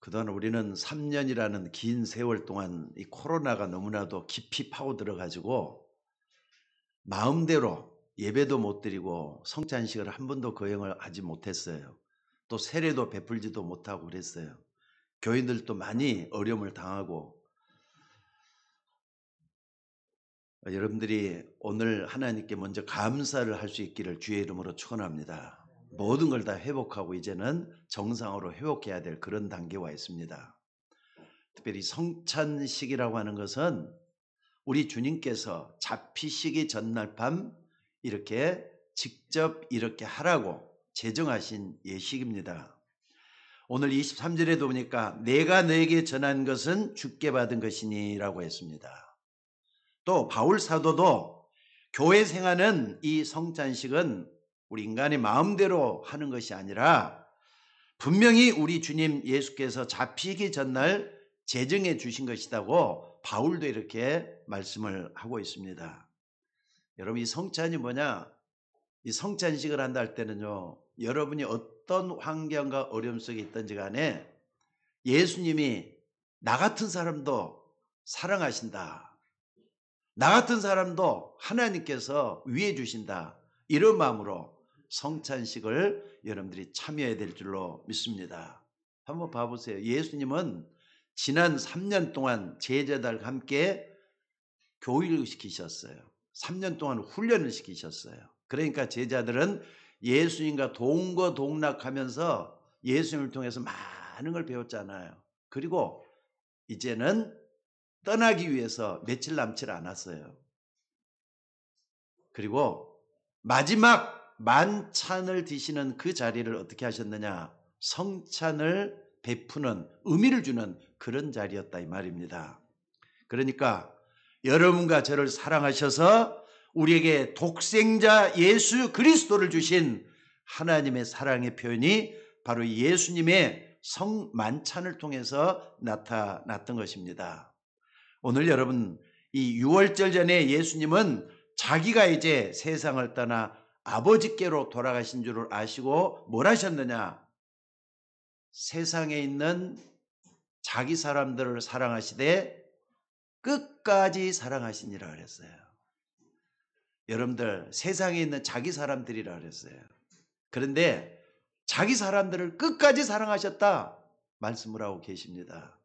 그동안 우리는 3년이라는 긴 세월 동안 이 코로나가 너무나도 깊이 파고들어 가지고 마음대로 예배도 못 드리고 성찬식을 한 번도 거행을 하지 못했어요. 또 세례도 베풀지도 못하고 그랬어요. 교인들도 많이 어려움을 당하고 여러분들이 오늘 하나님께 먼저 감사를 할 수 있기를 주의 이름으로 축원합니다. 모든 걸 다 회복하고 이제는 정상으로 회복해야 될 그런 단계에 와 있습니다. 특별히 성찬식이라고 하는 것은 우리 주님께서 잡히시기 전날 밤 이렇게 직접 이렇게 하라고 제정하신 예식입니다. 오늘 23절에도 보니까 내가 너에게 전한 것은 주께 받은 것이니라고 했습니다. 또 바울 사도도 교회 생활은 이 성찬식은 우리 인간의 마음대로 하는 것이 아니라 분명히 우리 주님 예수께서 잡히기 전날 제정해 주신 것이라고 바울도 이렇게 말씀을 하고 있습니다. 여러분, 이 성찬이 뭐냐? 이 성찬식을 한다 할 때는요, 여러분이 어떤 환경과 어려움 속에 있든지 간에 예수님이 나 같은 사람도 사랑하신다, 나 같은 사람도 하나님께서 위해 주신다, 이런 마음으로 성찬식을 여러분들이 참여해야 될 줄로 믿습니다. 한번 봐보세요. 예수님은 지난 3년 동안 제자들과 함께 교육을 시키셨어요. 3년 동안 훈련을 시키셨어요. 그러니까 제자들은 예수님과 동거동락하면서 예수님을 통해서 많은 걸 배웠잖아요. 그리고 이제는 떠나기 위해서 며칠 남지 않았어요. 그리고 마지막 만찬을 드시는 그 자리를 어떻게 하셨느냐? 성찬을 베푸는, 의미를 주는 그런 자리였다 이 말입니다. 그러니까 여러분과 저를 사랑하셔서 우리에게 독생자 예수 그리스도를 주신 하나님의 사랑의 표현이 바로 예수님의 성만찬을 통해서 나타났던 것입니다. 오늘 여러분, 이 6월절 전에 예수님은 자기가 이제 세상을 떠나 아버지께로 돌아가신 줄을 아시고 뭘 하셨느냐? 세상에 있는 자기 사람들을 사랑하시되 끝까지 사랑하시니라 그랬어요. 여러분들, 세상에 있는 자기 사람들이라 그랬어요. 그런데 자기 사람들을 끝까지 사랑하셨다 말씀을 하고 계십니다.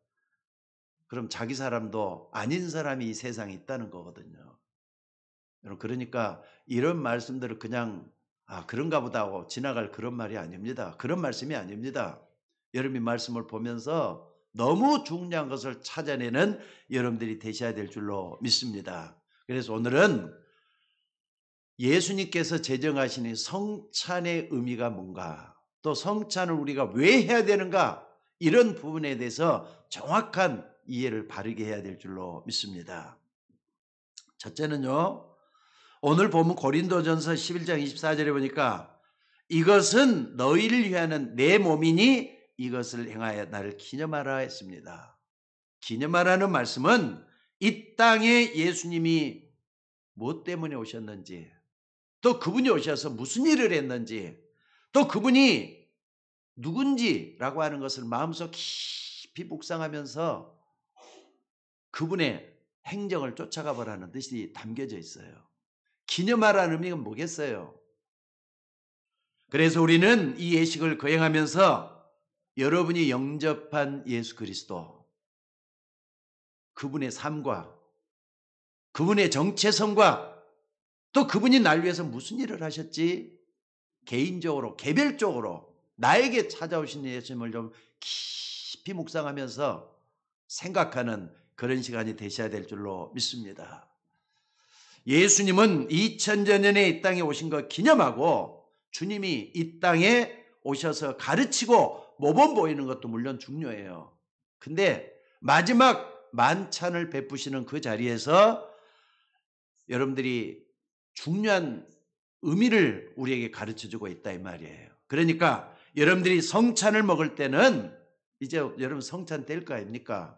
그럼 자기 사람도 아닌 사람이 이 세상에 있다는 거거든요. 그러니까 이런 말씀들을 그냥 그런가 보다 하고 지나갈 그런 말이 아닙니다. 그런 말씀이 아닙니다. 여러분이 말씀을 보면서 너무 중요한 것을 찾아내는 여러분들이 되셔야 될 줄로 믿습니다. 그래서 오늘은 예수님께서 제정하신 성찬의 의미가 뭔가, 또 성찬을 우리가 왜 해야 되는가, 이런 부분에 대해서 정확한 이해를 바르게 해야 될 줄로 믿습니다. 첫째는요, 오늘 보면 고린도전서 11장 24절에 보니까 이것은 너희를 위하는 내 몸이니 이것을 행하여 나를 기념하라 했습니다. 기념하라는 말씀은 이 땅에 예수님이 무엇 때문에 오셨는지, 또 그분이 오셔서 무슨 일을 했는지, 또 그분이 누군지라고 하는 것을 마음속 깊이 묵상하면서 그분의 행정을 쫓아가 보라는 뜻이 담겨져 있어요. 기념하라는 의미가 뭐겠어요? 그래서 우리는 이 예식을 거행하면서 여러분이 영접한 예수 그리스도, 그분의 삶과 그분의 정체성과 또 그분이 날 위해서 무슨 일을 하셨지, 개인적으로 개별적으로 나에게 찾아오신 예수님을 좀 깊이 묵상하면서 생각하는 그런 시간이 되셔야 될 줄로 믿습니다. 예수님은 2000여 년에 이 땅에 오신 거 기념하고 주님이 이 땅에 오셔서 가르치고 모범 보이는 것도 물론 중요해요. 근데 마지막 만찬을 베푸시는 그 자리에서 여러분들이 중요한 의미를 우리에게 가르쳐주고 있다 이 말이에요. 그러니까 여러분들이 성찬을 먹을 때는, 이제 여러분 성찬 뗄 거 아닙니까?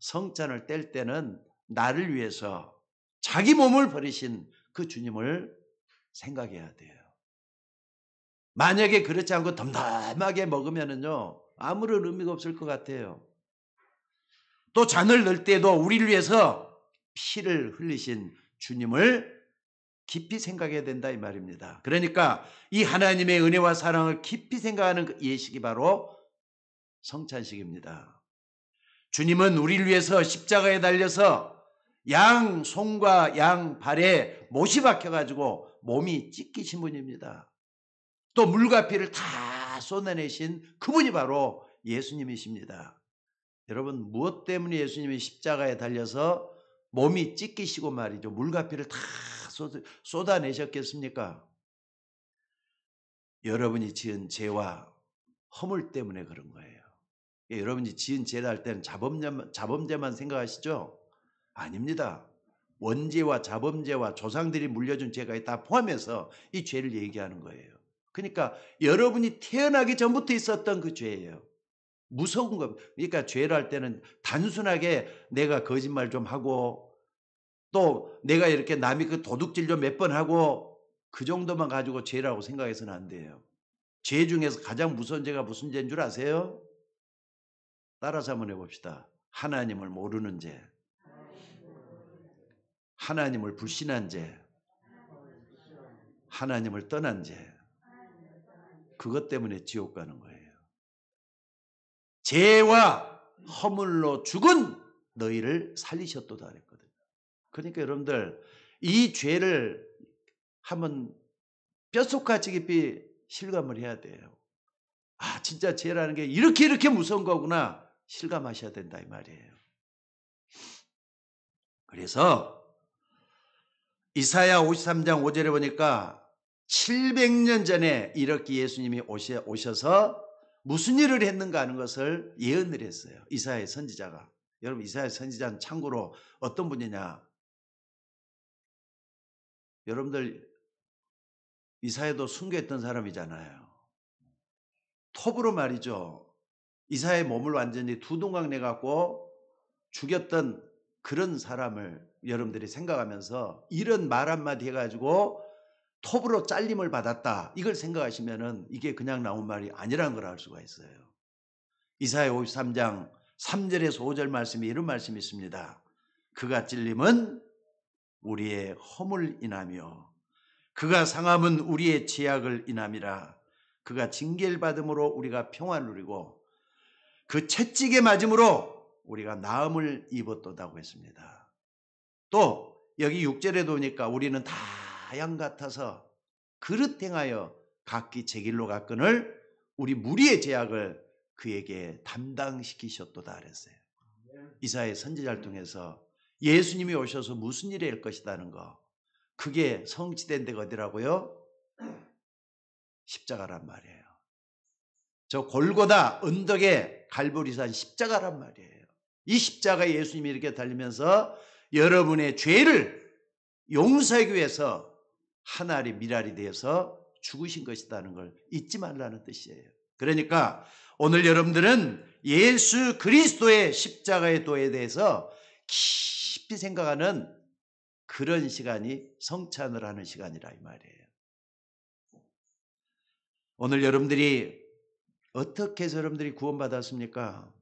성찬을 뗄 때는 나를 위해서 자기 몸을 버리신 그 주님을 생각해야 돼요. 만약에 그렇지 않고 덤덤하게 먹으면은요, 아무런 의미가 없을 것 같아요. 또 잔을 넣을 때도 우리를 위해서 피를 흘리신 주님을 깊이 생각해야 된다 이 말입니다. 그러니까 이 하나님의 은혜와 사랑을 깊이 생각하는 그 예식이 바로 성찬식입니다. 주님은 우리를 위해서 십자가에 달려서 양 손과 양 발에 못이 박혀가지고 몸이 찢기신 분입니다. 또 물과 피를 다 쏟아내신 그분이 바로 예수님이십니다. 여러분, 무엇 때문에 예수님이 십자가에 달려서 몸이 찢기시고 말이죠, 물과 피를 다 쏟아내셨겠습니까? 여러분이 지은 죄와 허물 때문에 그런 거예요. 여러분이 지은 죄를 할 때는 자범죄만 생각하시죠? 아닙니다. 원죄와 자범죄와 조상들이 물려준 죄가 다 포함해서 이 죄를 얘기하는 거예요. 그러니까 여러분이 태어나기 전부터 있었던 그 죄예요. 무서운 거. 그러니까 죄를 할 때는 단순하게 내가 거짓말 좀 하고 또 내가 이렇게 남이 그 도둑질 좀 몇 번 하고 그 정도만 가지고 죄라고 생각해서는 안 돼요. 죄 중에서 가장 무서운 죄가 무슨 죄인 줄 아세요? 따라서 한번 해봅시다. 하나님을 모르는 죄, 하나님을 불신한 죄, 하나님을 떠난 죄. 그것 때문에 지옥 가는 거예요. 죄와 허물로 죽은 너희를 살리셨도다 그랬거든요. 그러니까 여러분들 이 죄를 한번 뼛속까지 깊이 실감을 해야 돼요. 아, 진짜 죄라는 게 이렇게 무서운 거구나 실감하셔야 된다 이 말이에요. 그래서 이사야 53장 5절에 보니까 700년 전에 이렇게 예수님이 오셔서 무슨 일을 했는가 하는 것을 예언을 했어요. 이사야 선지자가. 여러분, 이사야 선지자는 참고로 어떤 분이냐? 여러분들 이사야도 순교했던 사람이잖아요. 톱으로 말이죠. 이사야의 몸을 완전히 두 동강 내갖고 죽였던 그런 사람을 여러분들이 생각하면서 이런 말 한마디 해가지고 톱으로 잘림을 받았다. 이걸 생각하시면은 이게 그냥 나온 말이 아니라는 걸 알 수가 있어요. 이사야 53장 3절에서 5절 말씀이 이런 말씀이 있습니다. 그가 찔림은 우리의 허물 인하며 그가 상함은 우리의 죄악을 인함이라. 그가 징계를 받음으로 우리가 평안을 누리고 그 채찍에 맞음으로 우리가 나음을 입었도다고 했습니다. 또 여기 6절에 보니까 우리는 다 양 같아서 그릇 행하여 각기 제 길로 갔거늘 우리 무리의 죄악을 그에게 담당시키셨도다 그랬어요. 이사야 선지자를 통해서 예수님이 오셔서 무슨 일을 할 것이라는 거, 그게 성취된 데가 어디라고요? 십자가란 말이에요. 저 골고다 언덕의 갈보리산 십자가란 말이에요. 이 십자가에 예수님이 이렇게 달리면서 여러분의 죄를 용서하기 위해서 한 알이 미랄이 되어서 죽으신 것이라는 걸 잊지 말라는 뜻이에요. 그러니까 오늘 여러분들은 예수 그리스도의 십자가의 도에 대해서 깊이 생각하는 그런 시간이 성찬을 하는 시간이라 이 말이에요. 오늘 여러분들이 어떻게 해서 여러분들이 구원받았습니까?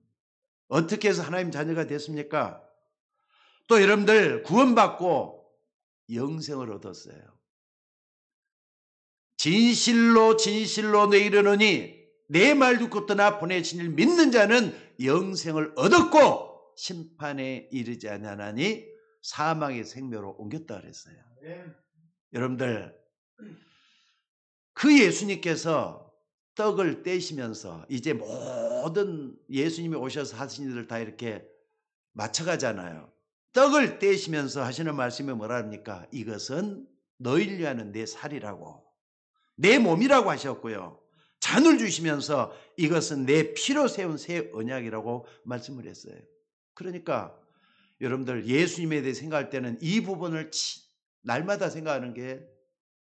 어떻게 해서 하나님 자녀가 됐습니까? 또 여러분들 구원받고 영생을 얻었어요. 진실로 내 이르노니 내 말 듣고 떠나 보내신 일 믿는 자는 영생을 얻었고 심판에 이르지 아니하나니 사망의 생명으로 옮겼다 그랬어요. 여러분들 그 예수님께서 떡을 떼시면서 이제 모든 예수님이 오셔서 하신 일을 다 이렇게 맞춰가잖아요. 떡을 떼시면서 하시는 말씀이 뭐랍니까? 이것은 너희를 위하는 내 살이라고 내 몸이라고 하셨고요. 잔을 주시면서 이것은 내 피로 세운 새 언약이라고 말씀을 했어요. 그러니까 여러분들 예수님에 대해 생각할 때는 이 부분을 날마다 생각하는 게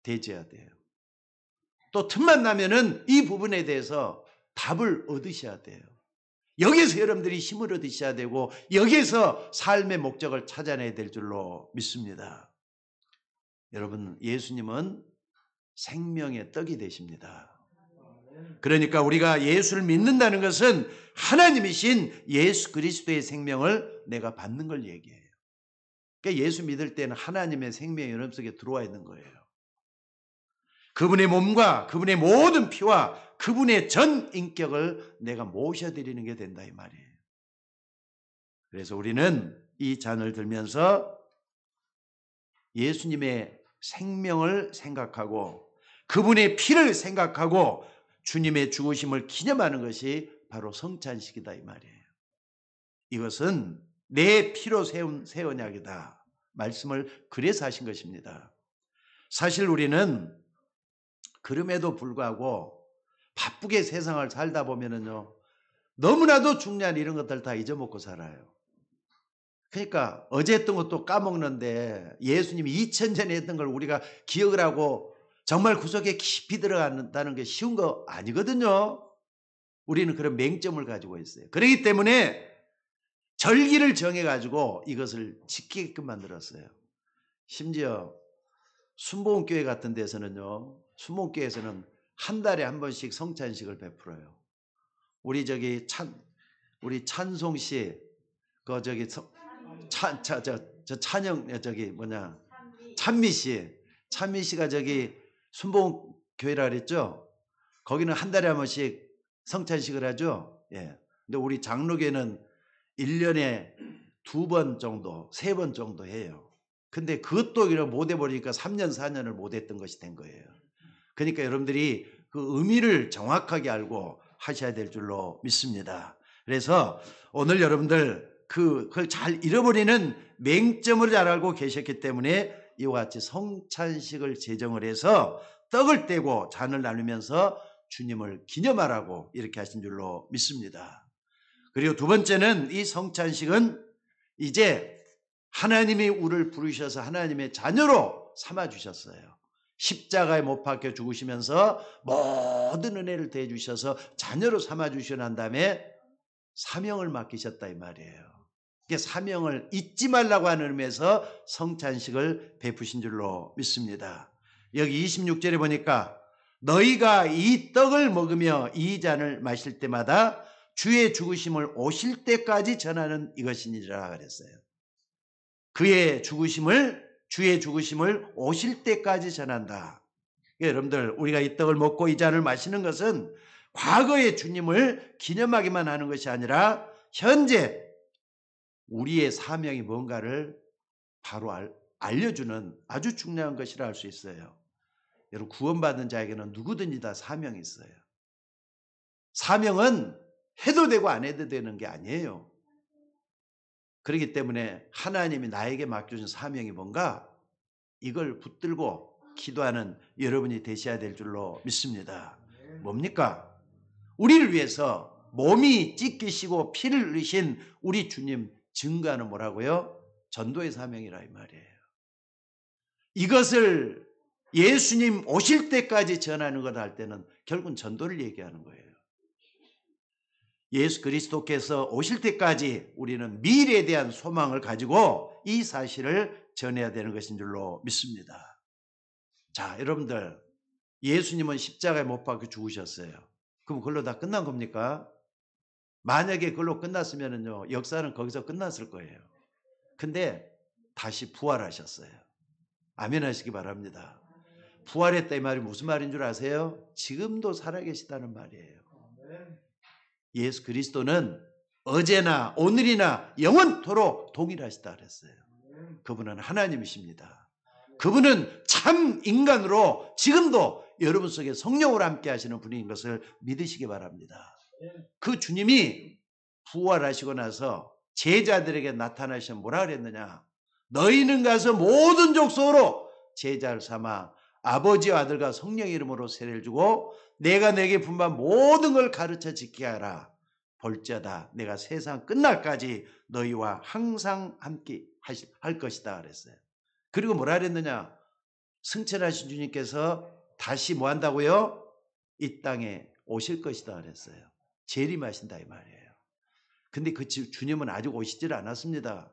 대제해야 돼요. 또 틈만 나면은 이 부분에 대해서 답을 얻으셔야 돼요. 여기서 여러분들이 힘을 얻으셔야 되고 여기서 삶의 목적을 찾아내야 될 줄로 믿습니다. 여러분, 예수님은 생명의 떡이 되십니다. 그러니까 우리가 예수를 믿는다는 것은 하나님이신 예수 그리스도의 생명을 내가 받는 걸 얘기해요. 그러니까 예수 믿을 때는 하나님의 생명이 여러분 속에 들어와 있는 거예요. 그분의 몸과 그분의 모든 피와 그분의 전 인격을 내가 모셔드리는 게 된다 이 말이에요. 그래서 우리는 이 잔을 들면서 예수님의 생명을 생각하고 그분의 피를 생각하고 주님의 죽으심을 기념하는 것이 바로 성찬식이다 이 말이에요. 이것은 내 피로 세운 새 언약이다. 말씀을 그래서 하신 것입니다. 사실 우리는 그럼에도 불구하고 바쁘게 세상을 살다 보면은요, 너무나도 중요한 이런 것들 다 잊어먹고 살아요. 그러니까 어제 했던 것도 까먹는데 예수님이 2000전에 했던 걸 우리가 기억을 하고 정말 구석에 깊이 들어간다는 게 쉬운 거 아니거든요. 우리는 그런 맹점을 가지고 있어요. 그렇기 때문에 절기를 정해가지고 이것을 지키게끔 만들었어요. 심지어 순복음교회 같은 데서는요, 순복음교회에서는 한 달에 한 번씩 성찬식을 베풀어요. 우리 우리 찬송 씨, 찬미 씨가 순복음교회라 그랬죠? 거기는 한 달에 한 번씩 성찬식을 하죠? 예. 근데 우리 장로교회는 1년에 2번 정도, 3번 정도 해요. 근데 그것도 못 해버리니까 3년, 4년을 못 했던 것이 된 거예요. 그러니까 여러분들이 그 의미를 정확하게 알고 하셔야 될 줄로 믿습니다. 그래서 오늘 여러분들 그걸 잘 잃어버리는 맹점을 잘 알고 계셨기 때문에 이와 같이 성찬식을 제정을 해서 떡을 떼고 잔을 나누면서 주님을 기념하라고 이렇게 하신 줄로 믿습니다. 그리고 두 번째는 이 성찬식은 이제 하나님이 우리를 부르셔서 하나님의 자녀로 삼아주셨어요. 십자가에 못 박혀 죽으시면서 모든 은혜를 대주셔서 자녀로 삼아주시고 난 다음에 사명을 맡기셨다 이 말이에요. 사명을 잊지 말라고 하는 의미에서 성찬식을 베푸신 줄로 믿습니다. 여기 26절에 보니까 너희가 이 떡을 먹으며 이 잔을 마실 때마다 주의 죽으심을 오실 때까지 전하는 이것이니라 그랬어요. 주의 죽으심을 오실 때까지 전한다. 여러분들 우리가 이 떡을 먹고 이 잔을 마시는 것은 과거의 주님을 기념하기만 하는 것이 아니라 현재 우리의 사명이 뭔가를 바로 알려주는 아주 중요한 것이라 할 수 있어요. 여러분 구원받은 자에게는 누구든지 다 사명이 있어요. 사명은 해도 되고 안 해도 되는 게 아니에요. 그렇기 때문에 하나님이 나에게 맡겨준 사명이 뭔가 이걸 붙들고 기도하는 여러분이 되셔야 될 줄로 믿습니다. 뭡니까? 우리를 위해서 몸이 찢기시고 피를 흘리신 우리 주님 증거하는 뭐라고요? 전도의 사명이라 이 말이에요. 이것을 예수님 오실 때까지 전하는 것 할 때는 결국은 전도를 얘기하는 거예요. 예수 그리스도께서 오실 때까지 우리는 미래에 대한 소망을 가지고 이 사실을 전해야 되는 것인 줄로 믿습니다. 자, 여러분들 예수님은 십자가에 못 박혀 죽으셨어요. 그럼 그걸로 다 끝난 겁니까? 만약에 그걸로 끝났으면요 역사는 거기서 끝났을 거예요. 근데 다시 부활하셨어요. 아멘 하시기 바랍니다. 부활했다 이 말이 무슨 말인 줄 아세요? 지금도 살아계시다는 말이에요. 예수 그리스도는 어제나 오늘이나 영원토록 동일하시다 그랬어요. 그분은 하나님이십니다. 그분은 참 인간으로 지금도 여러분 속에 성령으로 함께 하시는 분인 것을 믿으시기 바랍니다. 그 주님이 부활하시고 나서 제자들에게 나타나셔 뭐라 그랬느냐? 너희는 가서 모든 족속으로 제자를 삼아 아버지와 아들과 성령의 이름으로 세례를 주고 내가 내게 분반 모든 걸 가르쳐 지키게 하라. 볼지어다 내가 세상 끝날까지 너희와 항상 함께 할 것이다 그랬어요. 그리고 뭐라 그랬느냐? 승천하신 주님께서 다시 뭐 한다고요? 이 땅에 오실 것이다 그랬어요. 재림하신다 이 말이에요. 근데 그 주님은 아직 오시질 않았습니다.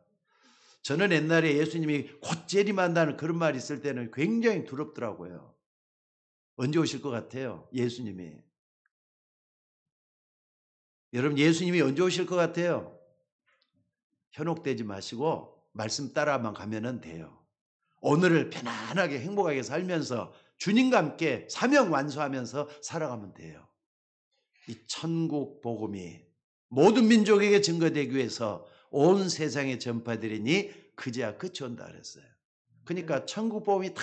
저는 옛날에 예수님이 곧 재림한다는 그런 말이 있을 때는 굉장히 두렵더라고요. 언제 오실 것 같아요? 예수님이. 여러분 예수님이 언제 오실 것 같아요? 현혹되지 마시고 말씀 따라만 가면 돼요. 오늘을 편안하게 행복하게 살면서 주님과 함께 사명 완수하면서 살아가면 돼요. 이 천국 복음이 모든 민족에게 증거되기 위해서 온 세상에 전파되리니 그제야 끝이 온다 그랬어요. 그러니까 천국 복음이 다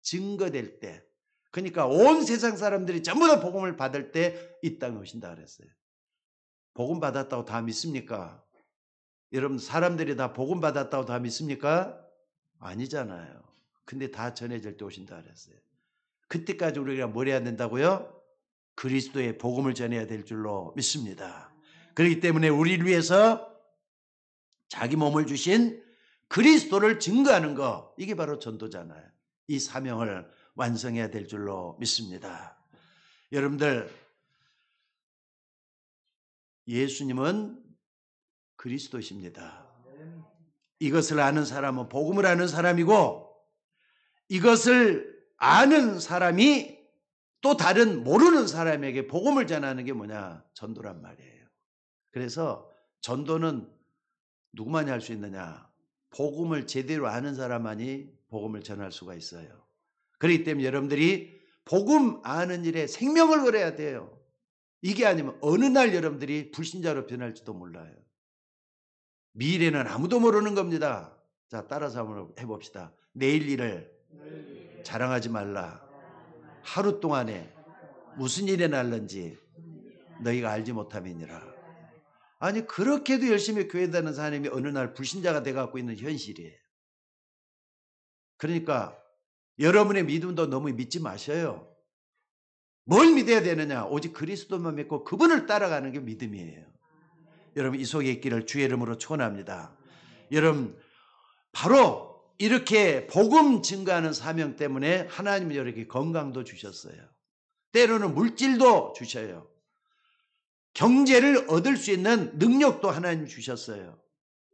증거될 때, 그러니까 온 세상 사람들이 전부 다 복음을 받을 때 이 땅에 오신다 그랬어요. 복음 받았다고 다 믿습니까? 여러분 사람들이 다 복음 받았다고 다 믿습니까? 아니잖아요. 근데 다 전해질 때 오신다 그랬어요. 그때까지 우리가 뭘 해야 된다고요? 그리스도의 복음을 전해야 될 줄로 믿습니다. 그렇기 때문에 우리를 위해서 자기 몸을 주신 그리스도를 증거하는 거, 이게 바로 전도잖아요. 이 사명을 완성해야 될 줄로 믿습니다. 여러분들, 예수님은 그리스도십니다. 이것을 아는 사람은 복음을 아는 사람이고, 이것을 아는 사람이 또 다른 모르는 사람에게 복음을 전하는 게 뭐냐? 전도란 말이에요. 그래서 전도는 누구만이 할 수 있느냐? 복음을 제대로 아는 사람만이 복음을 전할 수가 있어요. 그렇기 때문에 여러분들이 복음 아는 일에 생명을 걸어야 돼요. 이게 아니면 어느 날 여러분들이 불신자로 변할지도 몰라요. 미래는 아무도 모르는 겁니다. 자, 따라서 한번 해봅시다. 내일 일을 자랑하지 말라. 하루 동안에 무슨 일이 날는지 너희가 알지 못함이니라. 아니 그렇게도 열심히 교회 다니는 사람이 어느 날 불신자가 돼갖고 있는 현실이에요. 그러니까 여러분의 믿음도 너무 믿지 마셔요. 뭘 믿어야 되느냐? 오직 그리스도만 믿고 그분을 따라가는 게 믿음이에요. 여러분 이 속에 있기를 주의 이름으로 축원합니다. 여러분 바로 이렇게 복음 증거하는 사명 때문에 하나님이 이렇게 건강도 주셨어요. 때로는 물질도 주셔요. 경제를 얻을 수 있는 능력도 하나님 주셨어요.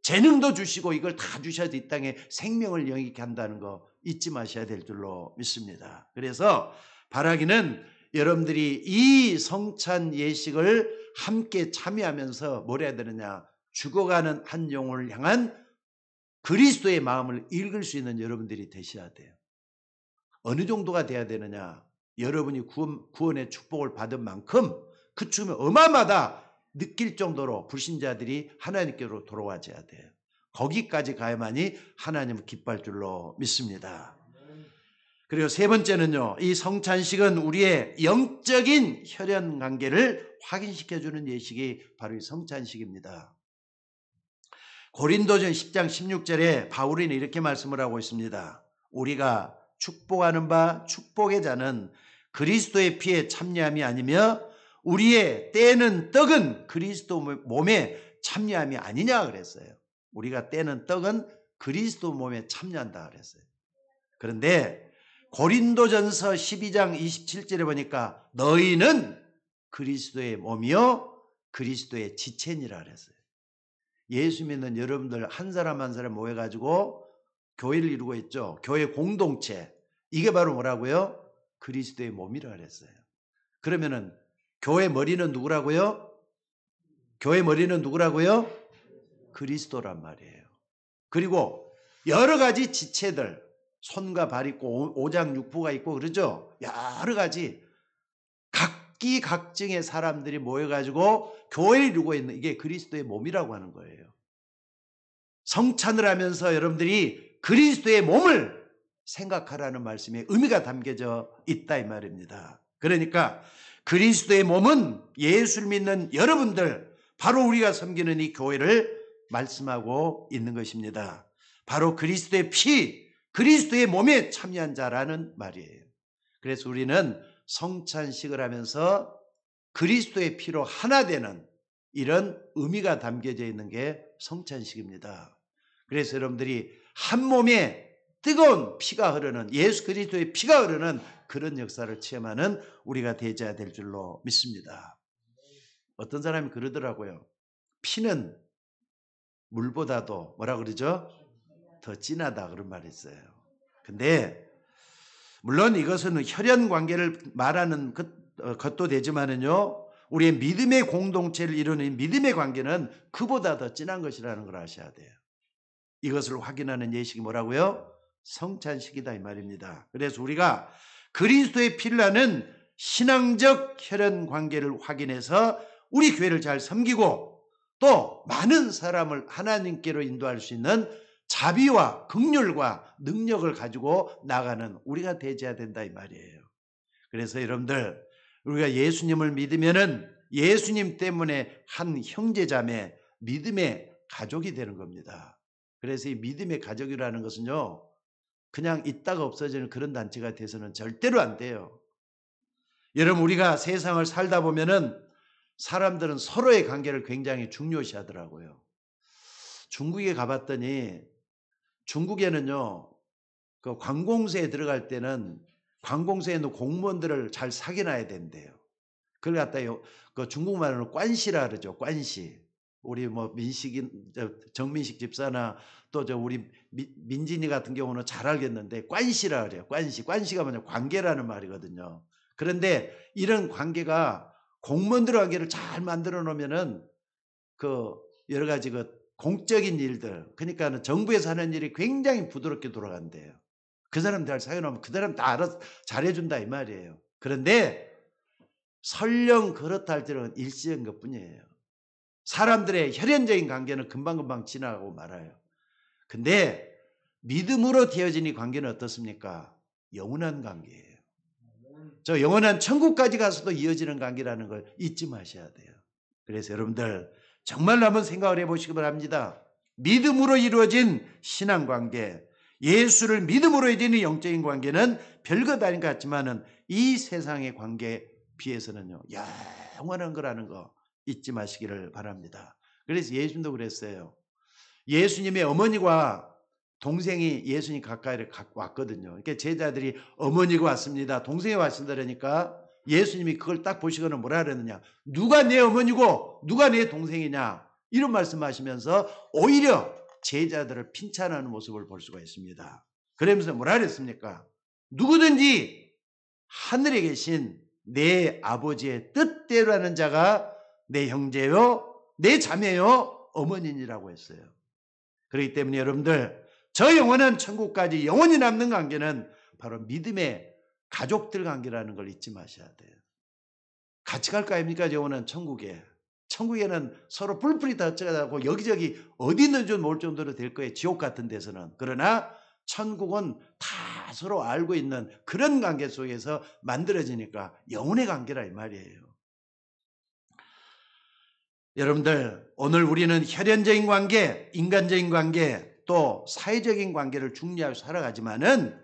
재능도 주시고 이걸 다 주셔서 이 땅에 생명을 영위케 한다는 거 잊지 마셔야 될 줄로 믿습니다. 그래서 바라기는 여러분들이 이 성찬 예식을 함께 참여하면서 뭘 해야 되느냐? 죽어가는 한 영혼을 향한 그리스도의 마음을 읽을 수 있는 여러분들이 되셔야 돼요. 어느 정도가 돼야 되느냐? 여러분이 구원의 축복을 받은 만큼 그 춤이 어마어마하다 느낄 정도로 불신자들이 하나님께로 돌아와줘야 돼요. 거기까지 가야만이 하나님을 기뻐할 줄로 믿습니다. 그리고 세 번째는요, 이 성찬식은 우리의 영적인 혈연 관계를 확인시켜주는 예식이 바로 이 성찬식입니다. 고린도전 10장 16절에 바울은 이렇게 말씀을 하고 있습니다. 우리가 축복하는 바 축복의 자는 그리스도의 피에 참여함이 아니며 우리의 떼는 떡은 그리스도 몸에 참여함이 아니냐 그랬어요. 우리가 떼는 떡은 그리스도 몸에 참여한다 그랬어요. 그런데 고린도전서 12장 27절에 보니까 너희는 그리스도의 몸이요 그리스도의 지체니라 그랬어요. 예수 믿는 여러분들 한 사람 한 사람 모여가지고 교회를 이루고 있죠. 교회 공동체. 이게 바로 뭐라고요? 그리스도의 몸이라 그랬어요. 그러면은 교회 머리는 누구라고요? 교회 머리는 누구라고요? 그리스도란 말이에요. 그리고 여러 가지 지체들, 손과 발 있고 오장육부가 있고 그러죠. 여러 가지 각기각층의 사람들이 모여가지고 교회를 이루고 있는 이게 그리스도의 몸이라고 하는 거예요. 성찬을 하면서 여러분들이 그리스도의 몸을 생각하라는 말씀에 의미가 담겨져 있다 이 말입니다. 그러니까 그리스도의 몸은 예수를 믿는 여러분들, 바로 우리가 섬기는 이 교회를 말씀하고 있는 것입니다. 바로 그리스도의 피, 그리스도의 몸에 참여한 자라는 말이에요. 그래서 우리는 성찬식을 하면서 그리스도의 피로 하나 되는 이런 의미가 담겨져 있는 게 성찬식입니다. 그래서 여러분들이 한 몸에 뜨거운 피가 흐르는 예수 그리스도의 피가 흐르는 그런 역사를 체험하는 우리가 되어야 될 줄로 믿습니다. 어떤 사람이 그러더라고요. 피는 물보다도 뭐라 그러죠? 더 진하다 그런 말이 있어요. 근데 물론 이것은 혈연 관계를 말하는 것도 되지만은요, 우리의 믿음의 공동체를 이루는 믿음의 관계는 그보다 더 진한 것이라는 걸 아셔야 돼요. 이것을 확인하는 예식이 뭐라고요? 성찬식이다 이 말입니다. 그래서 우리가 그리스도의 피를 나는 신앙적 혈연 관계를 확인해서 우리 교회를 잘 섬기고 또 많은 사람을 하나님께로 인도할 수 있는 자비와 긍휼과 능력을 가지고 나가는 우리가 되어야 된다 이 말이에요. 그래서 여러분들 우리가 예수님을 믿으면은 예수님 때문에 한 형제자매 믿음의 가족이 되는 겁니다. 그래서 이 믿음의 가족이라는 것은요 그냥 있다가 없어지는 그런 단체가 돼서는 절대로 안 돼요. 여러분 우리가 세상을 살다 보면은 사람들은 서로의 관계를 굉장히 중요시 하더라고요. 중국에 가봤더니 중국에는요 그 관공서에 들어갈 때는 관공서에 있는 공무원들을 잘 사귀어놔야 된대요. 그걸 갖다 그 중국말로는 관시라 그러죠. 관시. 우리 뭐 정민식 집사나 또 우리 민진이 같은 경우는 잘 알겠는데 관시라 그래요. 관시. 관시가 뭐냐 관계라는 말이거든요. 그런데 이런 관계가 공무원들의 관계를 잘 만들어 놓으면은 그 여러 가지 그 공적인 일들 그러니까 정부에서 하는 일이 굉장히 부드럽게 돌아간대요. 그 사람 잘 사귀어놓으면 그 사람 다 알아서 잘해준다 이 말이에요. 그런데 설령 그렇다 할지는 일시적인 것뿐이에요. 사람들의 혈연적인 관계는 금방금방 지나가고 말아요. 근데 믿음으로 되어진 이 관계는 어떻습니까? 영원한 관계예요. 저 영원한 천국까지 가서도 이어지는 관계라는 걸 잊지 마셔야 돼요. 그래서 여러분들 정말 한번 생각을 해보시기 바랍니다. 믿음으로 이루어진 신앙관계, 예수를 믿음으로 이루어진 영적인 관계는 별것 아닌 것 같지만은 이 세상의 관계에 비해서는요 영원한 거라는 거 잊지 마시기를 바랍니다. 그래서 예수님도 그랬어요. 예수님의 어머니와 동생이 예수님 가까이 왔거든요. 그러니까 제자들이 어머니가 왔습니다. 동생이 왔습니다. 그러니까 예수님이 그걸 딱 보시고는 뭐라 그랬느냐. 누가 내 어머니고 누가 내 동생이냐. 이런 말씀하시면서 오히려 제자들을 칭찬하는 모습을 볼 수가 있습니다. 그러면서 뭐라 그랬습니까? 누구든지 하늘에 계신 내 아버지의 뜻대로 하는 자가 내 형제요, 내 자매요, 어머니니라고 했어요. 그렇기 때문에 여러분들 저 영원한 천국까지 영원히 남는 관계는 바로 믿음의 가족들 관계라는 걸 잊지 마셔야 돼요. 같이 갈 거 아닙니까? 영원한 천국에. 천국에는 서로 뿔뿔이 다쳐가고 여기저기 어디 있는지 모를 정도로 될 거예요. 지옥 같은 데서는. 그러나 천국은 다 서로 알고 있는 그런 관계 속에서 만들어지니까 영혼의 관계라 이 말이에요. 여러분들 오늘 우리는 혈연적인 관계, 인간적인 관계, 또 사회적인 관계를 중요하게 살아가지만은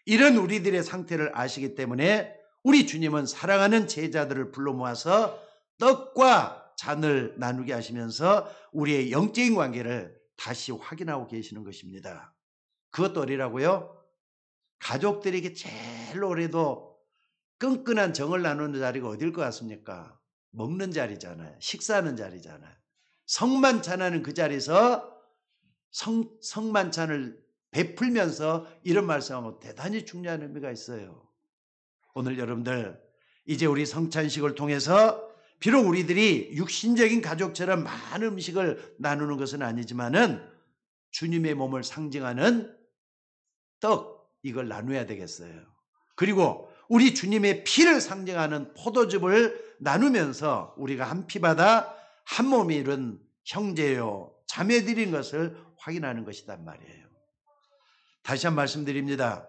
이런 우리들의 상태를 아시기 때문에 우리 주님은 사랑하는 제자들을 불러 모아서 떡과 잔을 나누게 하시면서 우리의 영적인 관계를 다시 확인하고 계시는 것입니다. 그것도 어디라고요? 가족들에게 제일 오래도 끈끈한 정을 나누는 자리가 어딜 것 같습니까? 먹는 자리잖아요. 식사하는 자리잖아요. 성만찬하는 그 자리에서 성만찬을 베풀면서 이런 말씀하면 대단히 중요한 의미가 있어요. 오늘 여러분들 이제 우리 성찬식을 통해서 비록 우리들이 육신적인 가족처럼 많은 음식을 나누는 것은 아니지만은 주님의 몸을 상징하는 떡 이걸 나눠야 되겠어요. 그리고 우리 주님의 피를 상징하는 포도즙을 나누면서 우리가 한 피받아 한 몸이 이룬 형제요 자매들인 것을 확인하는 것이란 말이에요. 다시 한번 말씀드립니다.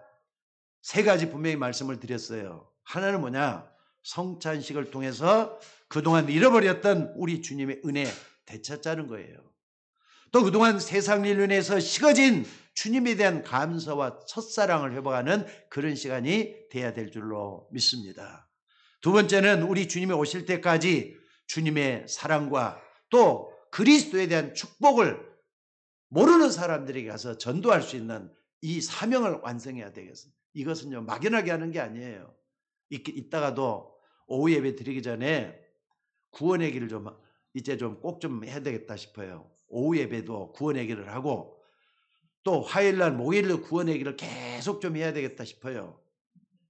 세 가지 분명히 말씀을 드렸어요. 하나는 뭐냐? 성찬식을 통해서 그동안 잃어버렸던 우리 주님의 은혜 되찾자는 거예요. 또 그동안 세상 일륜에서 식어진 주님에 대한 감사와 첫사랑을 회복하는 그런 시간이 돼야 될 줄로 믿습니다. 두 번째는 우리 주님이 오실 때까지 주님의 사랑과 또 그리스도에 대한 축복을 모르는 사람들에게 가서 전도할 수 있는 이 사명을 완성해야 되겠습니다. 이것은요 막연하게 하는 게 아니에요. 이따가도 오후 예배 드리기 전에 구원 얘기를 좀 이제 좀 꼭 좀 해야 되겠다 싶어요. 오후 예배도 구원 얘기를 하고 또 화요일날 목요일로 구원 얘기를 계속 좀 해야 되겠다 싶어요.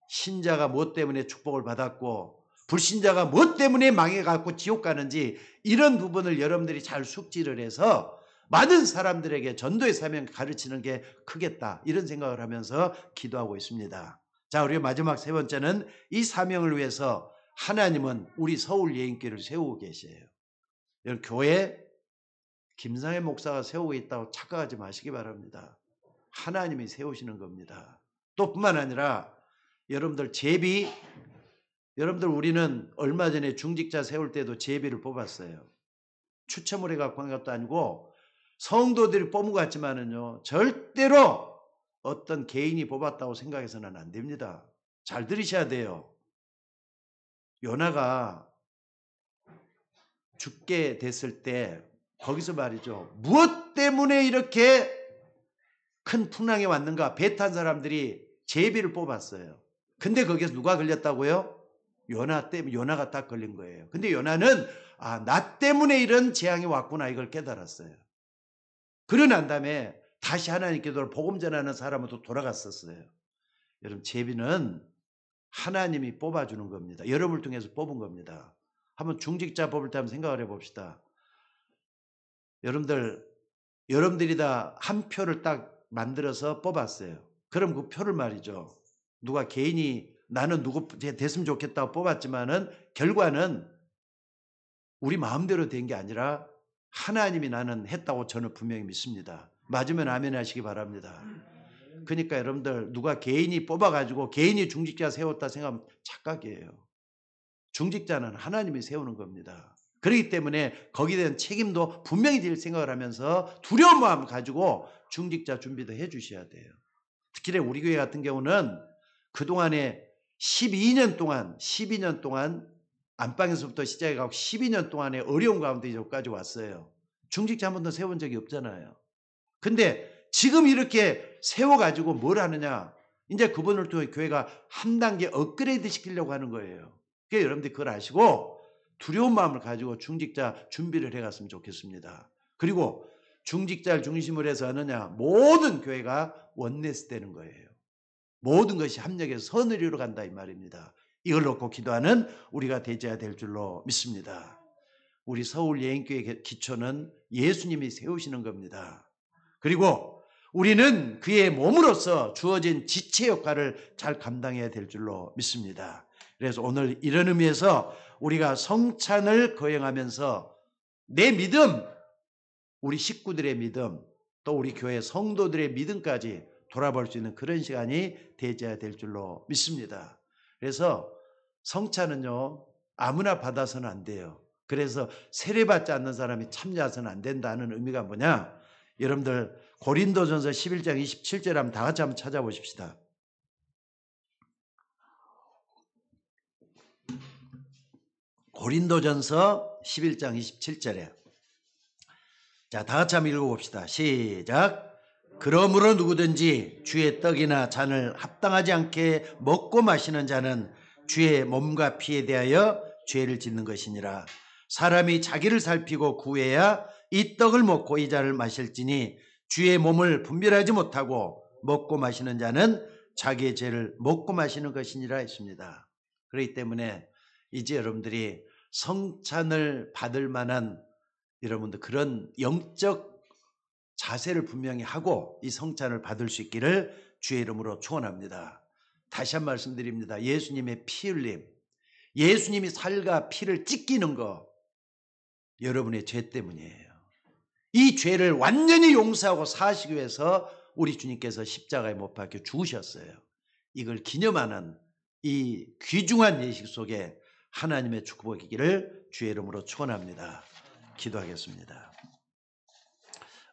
신자가 무엇 때문에 축복을 받았고 불신자가 뭐 때문에 망해갖고 지옥 가는지 이런 부분을 여러분들이 잘 숙지를 해서 많은 사람들에게 전도의 사명 가르치는 게 크겠다, 이런 생각을 하면서 기도하고 있습니다. 자, 우리 마지막 세 번째는 이 사명을 위해서 하나님은 우리 서울 예인교회를 세우고 계세요. 여러분, 교회 김상혜 목사가 세우고 있다고 착각하지 마시기 바랍니다. 하나님이 세우시는 겁니다. 또 뿐만 아니라 여러분들 제비, 여러분들 우리는 얼마 전에 중직자 세울 때도 제비를 뽑았어요. 추첨을 해갖고 한 것도 아니고 성도들이 뽑은 것 같지만은요, 절대로 어떤 개인이 뽑았다고 생각해서는 안 됩니다. 잘 들으셔야 돼요. 요나가 죽게 됐을 때 거기서 말이죠, 무엇 때문에 이렇게 큰 풍랑이 왔는가, 배 탄 사람들이 제비를 뽑았어요. 근데 거기서 누가 걸렸다고요? 요나 때문에, 요나가 딱 걸린 거예요. 근데 요나는 나 때문에 이런 재앙이 왔구나, 이걸 깨달았어요. 그러고 난 다음에 다시 하나님께도 복음 전하는 사람으로 돌아갔었어요. 여러분, 제비는 하나님이 뽑아주는 겁니다. 여러분을 통해서 뽑은 겁니다. 한번 중직자 뽑을 때 한번 생각을 해봅시다. 여러분들이 다 한 표를 딱 만들어서 뽑았어요. 그럼 그 표를 말이죠, 누가 개인이 나는 누구 됐으면 좋겠다고 뽑았지만은 결과는 우리 마음대로 된 게 아니라 하나님이 나는 했다고 저는 분명히 믿습니다. 맞으면 아멘 하시기 바랍니다. 그러니까 여러분들, 누가 개인이 뽑아가지고 개인이 중직자 세웠다 생각하면 착각이에요. 중직자는 하나님이 세우는 겁니다. 그렇기 때문에 거기에 대한 책임도 분명히 질 생각을 하면서 두려운 마음 가지고 중직자 준비도 해 주셔야 돼요. 특히 우리 교회 같은 경우는 그동안에 12년 동안 안방에서부터 시작해가고 12년 동안의 어려운 가운데 여기까지 왔어요. 중직자 한 번도 세운 적이 없잖아요. 근데 지금 이렇게 세워가지고 뭘 하느냐, 이제 그분을 통해 교회가 한 단계 업그레이드 시키려고 하는 거예요. 그러니까 여러분들이 그걸 아시고 두려운 마음을 가지고 중직자 준비를 해갔으면 좋겠습니다. 그리고 중직자를 중심으로 해서 하느냐, 모든 교회가 원네스 되는 거예요. 모든 것이 합력해서 선을 이루어 간다, 이 말입니다. 이걸 놓고 기도하는 우리가 되어야 될 줄로 믿습니다. 우리 서울 예인교회 기초는 예수님이 세우시는 겁니다. 그리고 우리는 그의 몸으로서 주어진 지체 역할을 잘 감당해야 될 줄로 믿습니다. 그래서 오늘 이런 의미에서 우리가 성찬을 거행하면서 내 믿음, 우리 식구들의 믿음, 또 우리 교회 성도들의 믿음까지 돌아볼 수 있는 그런 시간이 되어야 될 줄로 믿습니다. 그래서 성찬은요, 아무나 받아서는 안 돼요. 그래서 세례받지 않는 사람이 참여해서는 안 된다는 의미가 뭐냐, 여러분들 고린도전서 11장 27절 한번 다 같이 한번 찾아보십시다. 고린도전서 11장 27절에 자, 다 같이 한번 읽어봅시다. 시작. 그러므로 누구든지 주의 떡이나 잔을 합당하지 않게 먹고 마시는 자는 주의 몸과 피에 대하여 죄를 짓는 것이니라. 사람이 자기를 살피고 구해야 이 떡을 먹고 이 잔을 마실지니 주의 몸을 분별하지 못하고 먹고 마시는 자는 자기의 죄를 먹고 마시는 것이니라 했습니다. 그렇기 때문에 이제 여러분들이 성찬을 받을 만한 여러분들 그런 영적 자세를 분명히 하고 이 성찬을 받을 수 있기를 주의 이름으로 축원합니다. 다시 한 번 말씀드립니다. 예수님의 피 흘림, 예수님이 살과 피를 찢기는 거 여러분의 죄 때문이에요. 이 죄를 완전히 용서하고 사하시기 위해서 우리 주님께서 십자가에 못 박혀 죽으셨어요. 이걸 기념하는 이 귀중한 예식 속에 하나님의 축복이기를 주의 이름으로 축원합니다. 기도하겠습니다.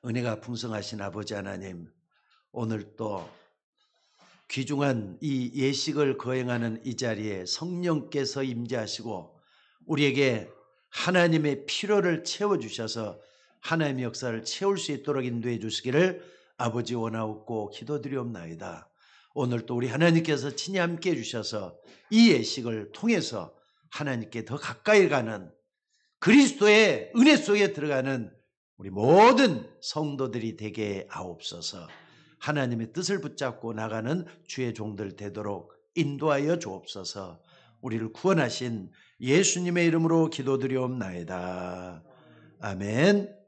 은혜가 풍성하신 아버지 하나님, 오늘 또 귀중한 이 예식을 거행하는 이 자리에 성령께서 임재하시고 우리에게 하나님의 필요를 채워주셔서 하나님의 역사를 채울 수 있도록 인도해 주시기를 아버지 원하옵고 기도드리옵나이다. 오늘 또 우리 하나님께서 친히 함께 해주셔서 이 예식을 통해서 하나님께 더 가까이 가는 그리스도의 은혜 속에 들어가는 우리 모든 성도들이 되게 하옵소서. 하나님의 뜻을 붙잡고 나가는 주의 종들 되도록 인도하여 주옵소서. 우리를 구원하신 예수님의 이름으로 기도드리옵나이다. 아멘.